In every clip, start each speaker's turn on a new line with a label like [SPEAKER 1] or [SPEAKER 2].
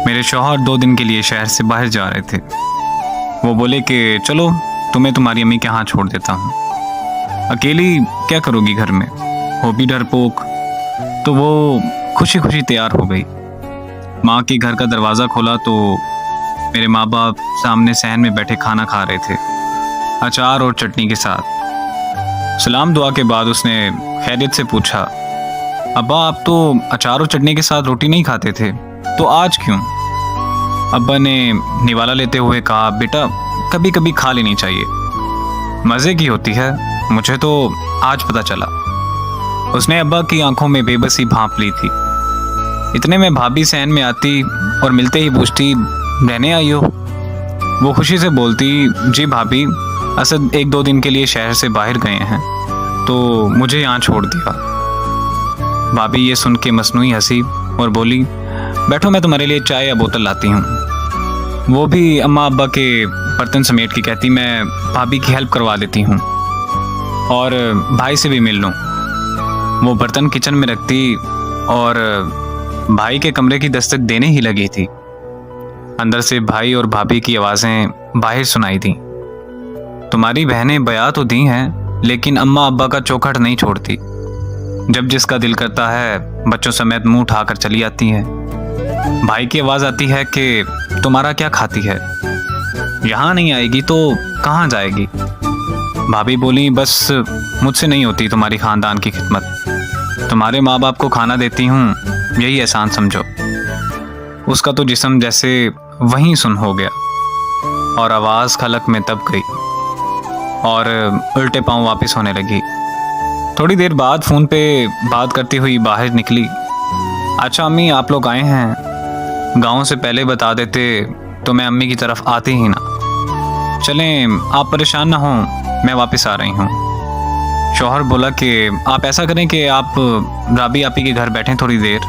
[SPEAKER 1] मेरे शौहर 2 दिन के लिए शहर से बाहर जा रहे थे। वो बोले कि चलो तुम्हें तुम्हारी अम्मी के यहाँ छोड़ देता हूँ, अकेली क्या करोगी घर में, वो भी डरपोक। तो वो खुशी खुशी तैयार हो गई। माँ के घर का दरवाज़ा खोला तो मेरे माँ बाप सामने सहन में बैठे खाना खा रहे थे, अचार और चटनी के साथ। सलाम दुआ के बाद उसने खैरियत से पूछा, अब्बा आप तो अचार और चटनी के साथ रोटी नहीं खाते थे, तो आज क्यों? अब्बा ने निवाला लेते हुए कहा, बेटा कभी कभी खा लेनी चाहिए, मज़े की होती है, मुझे तो आज पता चला। उसने अब्बा की आंखों में बेबसी भांप ली थी। इतने में भाभी सहन में आती और मिलते ही पूछती, रहने आई हो? वो खुशी से बोलती, जी भाभी, असद 1-2 दिन के लिए शहर से बाहर गए हैं तो मुझे यहाँ छोड़ दिया। भाभी ये सुन के मसनूई हंसी और बोली, बैठो मैं तुम्हारे लिए चाय या बोतल लाती हूँ। वो भी अम्मा अब्बा के बर्तन समेट के कहती, मैं भाभी की हेल्प करवा देती हूँ और भाई से भी मिल लूँ। वो बर्तन किचन में रखती और भाई के कमरे की दस्तक देने ही लगी थी। अंदर से भाई और भाभी की आवाज़ें बाहर सुनाई दी, तुम्हारी बहनें बया तो दी हैं लेकिन अम्मा अब्बा का चौखट नहीं छोड़ती। जब जिसका दिल करता है बच्चों समेत मुंह उठाकर चली आती है। भाई की आवाज़ आती है कि तुम्हारा क्या खाती है, यहाँ नहीं आएगी तो कहाँ जाएगी? भाभी बोली, बस मुझसे नहीं होती तुम्हारी ख़ानदान की खिदमत, तुम्हारे माँ बाप को खाना देती हूँ, यही एहसान समझो। उसका तो जिस्म जैसे वहीं सुन हो गया और आवाज़ खलक में दब गई और उल्टे पांव वापस होने लगी। थोड़ी देर बाद फ़ोन पे बात करती हुई बाहर निकली, अच्छा अम्मी आप लोग आए हैं, गाँव से पहले बता देते तो मैं अम्मी की तरफ आती ही ना। चलें आप परेशान ना हों, मैं वापस आ रही हूँ। शौहर बोला कि आप ऐसा करें कि आप राबी आपी के घर बैठें थोड़ी देर।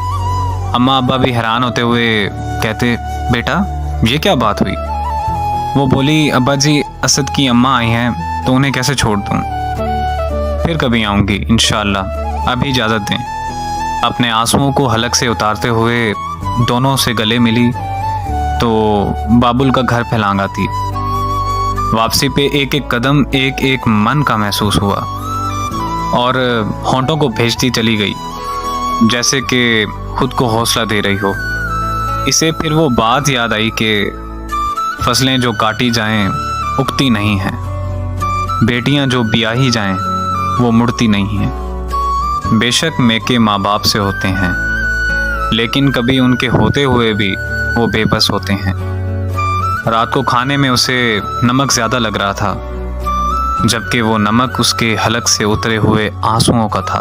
[SPEAKER 1] अम्मा अब्बा भी हैरान होते हुए कहते, बेटा ये क्या बात हुई? वो बोली, अब्बा जी असद की अम्मा आई हैं तो उन्हें कैसे छोड़ दूँ, फिर कभी आऊँगी इंशाअल्लाह, अभी इजाज़त दें। अपने आंसुओं को हलक से उतारते हुए दोनों से गले मिली तो बाबुल का घर फैलांगा थी। वापसी पे एक एक कदम एक एक मन का महसूस हुआ और होंठों को भेजती चली गई, जैसे कि खुद को हौसला दे रही हो। इसे फिर वो बात याद आई कि फसलें जो काटी जाएं उगती नहीं हैं, बेटियां जो ब्याही जाएं वो मुड़ती नहीं हैं। बेशक मैके माँ बाप से होते हैं लेकिन कभी उनके होते हुए भी वो बेबस होते हैं। रात को खाने में उसे नमक ज़्यादा लग रहा था, जबकि वो नमक उसके हलक से उतरे हुए आंसुओं का था।